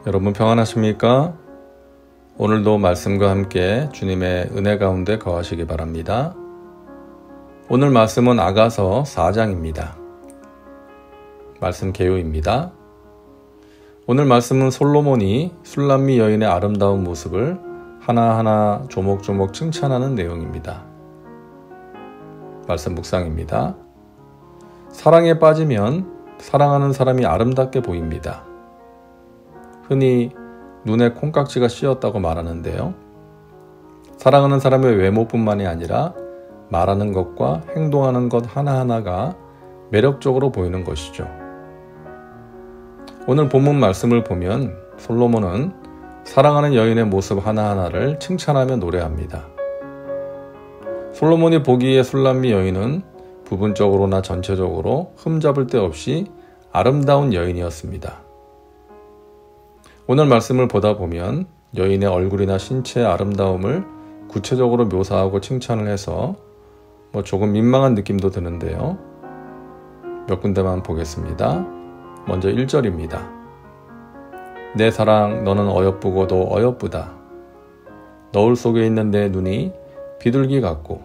여러분 평안하십니까? 오늘도 말씀과 함께 주님의 은혜 가운데 거하시기 바랍니다. 오늘 말씀은 아가서 4장입니다. 말씀 개요입니다. 오늘 말씀은 솔로몬이 술람미 여인의 아름다운 모습을 하나하나 조목조목 칭찬하는 내용입니다. 말씀 묵상입니다. 사랑에 빠지면 사랑하는 사람이 아름답게 보입니다. 흔히 눈에 콩깍지가 씌었다고 말하는데요. 사랑하는 사람의 외모뿐만이 아니라 말하는 것과 행동하는 것 하나하나가 매력적으로 보이는 것이죠. 오늘 본문 말씀을 보면 솔로몬은 사랑하는 여인의 모습 하나하나를 칭찬하며 노래합니다. 솔로몬이 보기에 술람미 여인은 부분적으로나 전체적으로 흠잡을 데 없이 아름다운 여인이었습니다. 오늘 말씀을 보다 보면 여인의 얼굴이나 신체의 아름다움을 구체적으로 묘사하고 칭찬을 해서 조금 민망한 느낌도 드는데요. 몇 군데만 보겠습니다. 먼저 1절입니다. 내 사랑 너는 어여쁘고도 어여쁘다. 너울 속에 있는 내 눈이 비둘기 같고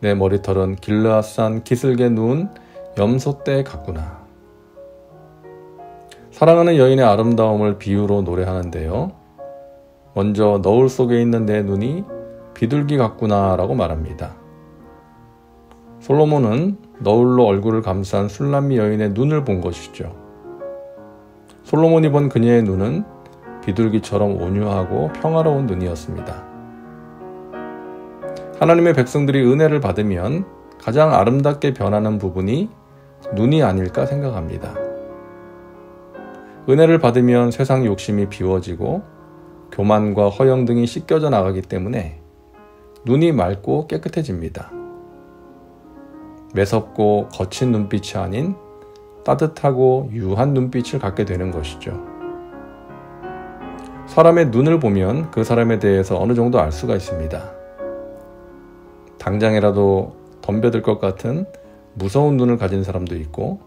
내 머리털은 길르앗산 기슭에 누운 염소떼 같구나. 사랑하는 여인의 아름다움을 비유로 노래하는데요. 먼저 너울 속에 있는 내 눈이 비둘기 같구나 라고 말합니다. 솔로몬은 너울로 얼굴을 감싼 술람미 여인의 눈을 본 것이죠. 솔로몬이 본 그녀의 눈은 비둘기처럼 온유하고 평화로운 눈이었습니다. 하나님의 백성들이 은혜를 받으면 가장 아름답게 변하는 부분이 눈이 아닐까 생각합니다. 은혜를 받으면 세상 욕심이 비워지고 교만과 허영 등이 씻겨져 나가기 때문에 눈이 맑고 깨끗해집니다. 매섭고 거친 눈빛이 아닌 따뜻하고 유한 눈빛을 갖게 되는 것이죠. 사람의 눈을 보면 그 사람에 대해서 어느 정도 알 수가 있습니다. 당장이라도 덤벼들 것 같은 무서운 눈을 가진 사람도 있고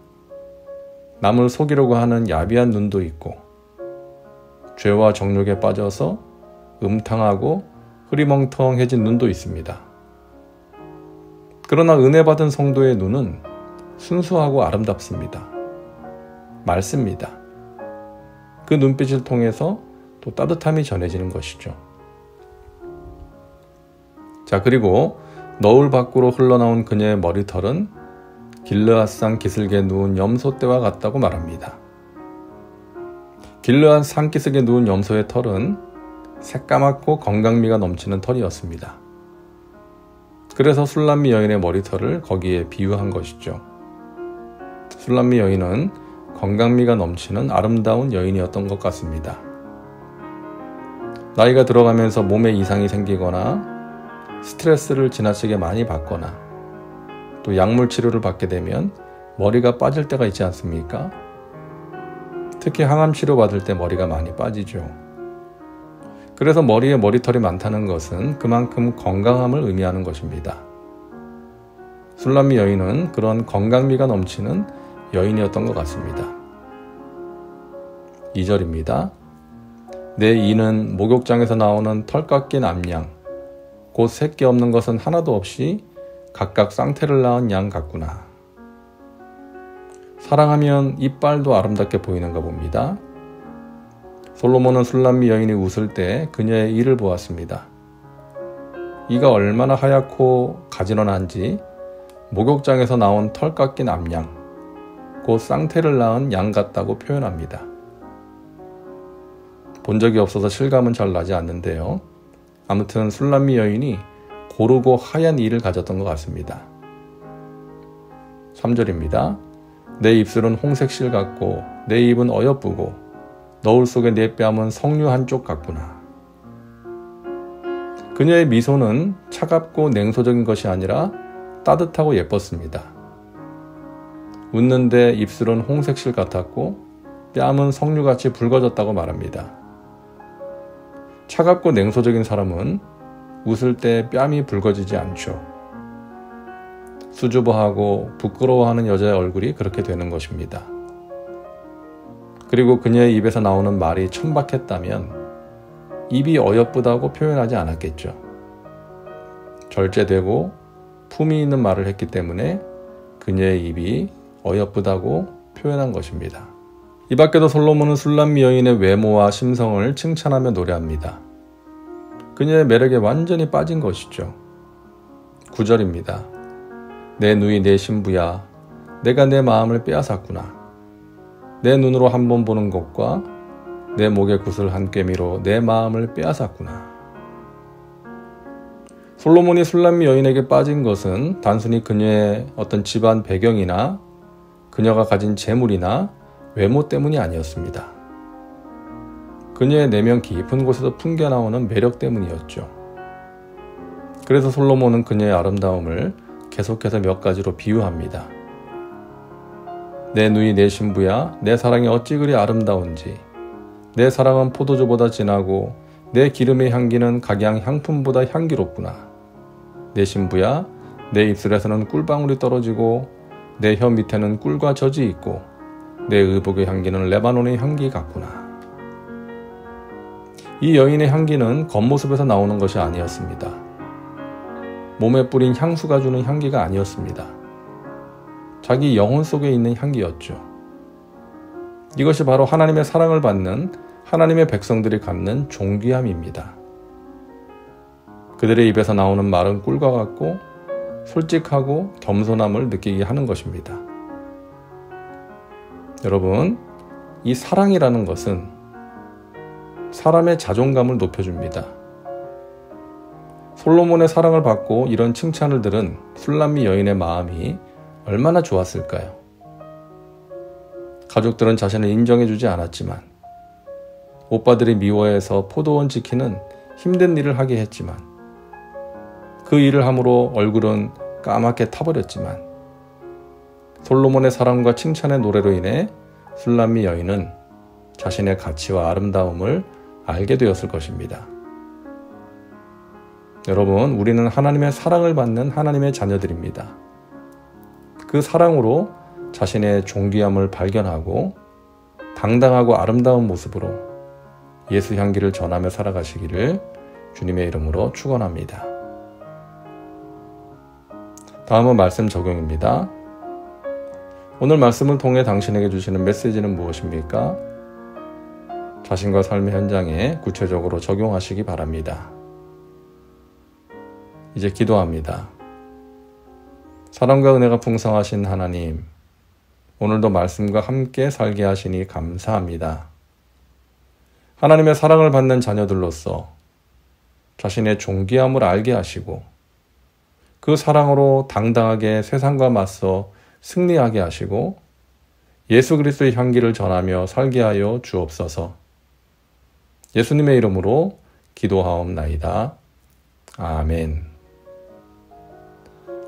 남을 속이려고 하는 야비한 눈도 있고 죄와 정욕에 빠져서 음탕하고 흐리멍텅해진 눈도 있습니다. 그러나 은혜 받은 성도의 눈은 순수하고 아름답습니다. 맑습니다. 그 눈빛을 통해서 또 따뜻함이 전해지는 것이죠. 자, 그리고 너울 밖으로 흘러나온 그녀의 머리털은 길르앗산 기슭에 누운 염소떼와 같다고 말합니다. 길르앗산 기슭에 누운 염소의 털은 새까맣고 건강미가 넘치는 털이었습니다. 그래서 술람미 여인의 머리털을 거기에 비유한 것이죠. 술람미 여인은 건강미가 넘치는 아름다운 여인이었던 것 같습니다. 나이가 들어가면서 몸에 이상이 생기거나 스트레스를 지나치게 많이 받거나 또 약물 치료를 받게 되면 머리가 빠질 때가 있지 않습니까? 특히 항암 치료 받을 때 머리가 많이 빠지죠. 그래서 머리에 머리털이 많다는 것은 그만큼 건강함을 의미하는 것입니다. 술람미 여인은 그런 건강미가 넘치는 여인이었던 것 같습니다. 2절입니다. 내 이는 목욕장에서 나오는 털 깎인 암양, 곧 새끼 없는 것은 하나도 없이 각각 쌍태를 낳은 양 같구나. 사랑하면 이빨도 아름답게 보이는가 봅니다. 솔로몬은 술람미 여인이 웃을 때 그녀의 이를 보았습니다. 이가 얼마나 하얗고 가지런한지 목욕장에서 나온 털 깎인 암양, 곧 쌍태를 낳은 양 같다고 표현합니다. 본 적이 없어서 실감은 잘 나지 않는데요. 아무튼 술람미 여인이 고르고 하얀 이를 가졌던 것 같습니다. 3절입니다. 내 입술은 홍색 실 같고 내 입은 어여쁘고 너울 속의 내 뺨은 석류 한쪽 같구나. 그녀의 미소는 차갑고 냉소적인 것이 아니라 따뜻하고 예뻤습니다. 웃는데 입술은 홍색 실 같았고 뺨은 석류같이 붉어졌다고 말합니다. 차갑고 냉소적인 사람은 웃을 때 뺨이 붉어지지 않죠. 수줍어하고 부끄러워하는 여자의 얼굴이 그렇게 되는 것입니다. 그리고 그녀의 입에서 나오는 말이 천박했다면 입이 어여쁘다고 표현하지 않았겠죠. 절제되고 품위 있는 말을 했기 때문에 그녀의 입이 어여쁘다고 표현한 것입니다. 이 밖에도 솔로몬은 술람미 여인의 외모와 심성을 칭찬하며 노래합니다. 그녀의 매력에 완전히 빠진 것이죠. 9절입니다. 내 누이 내 신부야, 내가 내 마음을 빼앗았구나. 내 눈으로 한 번 보는 것과 내 목의 굿을 한 꿰미로 내 마음을 빼앗았구나. 솔로몬이 술람미 여인에게 빠진 것은 단순히 그녀의 어떤 집안 배경이나 그녀가 가진 재물이나 외모 때문이 아니었습니다. 그녀의 내면 깊은 곳에서 풍겨나오는 매력 때문이었죠. 그래서 솔로몬은 그녀의 아름다움을 계속해서 몇 가지로 비유합니다. 내 누이 내 신부야, 내 사랑이 어찌 그리 아름다운지. 내 사랑은 포도주보다 진하고 내 기름의 향기는 각양 향품보다 향기롭구나. 내 신부야, 내 입술에서는 꿀방울이 떨어지고 내 혀 밑에는 꿀과 젖이 있고 내 의복의 향기는 레바논의 향기 같구나. 이 여인의 향기는 겉모습에서 나오는 것이 아니었습니다. 몸에 뿌린 향수가 주는 향기가 아니었습니다. 자기 영혼 속에 있는 향기였죠. 이것이 바로 하나님의 사랑을 받는 하나님의 백성들이 갖는 존귀함입니다. 그들의 입에서 나오는 말은 꿀과 같고 솔직하고 겸손함을 느끼게 하는 것입니다. 여러분, 이 사랑이라는 것은 사람의 자존감을 높여줍니다. 솔로몬의 사랑을 받고 이런 칭찬을 들은 술람미 여인의 마음이 얼마나 좋았을까요? 가족들은 자신을 인정해주지 않았지만, 오빠들이 미워해서 포도원 지키는 힘든 일을 하게 했지만, 그 일을 함으로 얼굴은 까맣게 타버렸지만, 솔로몬의 사랑과 칭찬의 노래로 인해 술람미 여인은 자신의 가치와 아름다움을 알게 되었을 것입니다. 여러분, 우리는 하나님의 사랑을 받는 하나님의 자녀들입니다. 그 사랑으로 자신의 존귀함을 발견하고 당당하고 아름다운 모습으로 예수 향기를 전하며 살아가시기를 주님의 이름으로 축원합니다. 다음은 말씀 적용입니다. 오늘 말씀을 통해 당신에게 주시는 메시지는 무엇입니까? 자신과 삶의 현장에 구체적으로 적용하시기 바랍니다. 이제 기도합니다. 사랑과 은혜가 풍성하신 하나님, 오늘도 말씀과 함께 살게 하시니 감사합니다. 하나님의 사랑을 받는 자녀들로서 자신의 존귀함을 알게 하시고 그 사랑으로 당당하게 세상과 맞서 승리하게 하시고 예수 그리스도의 향기를 전하며 살게 하여 주옵소서. 예수님의 이름으로 기도하옵나이다. 아멘.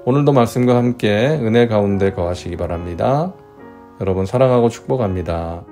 오늘도 말씀과 함께 은혜 가운데 거하시기 바랍니다. 여러분 사랑하고 축복합니다.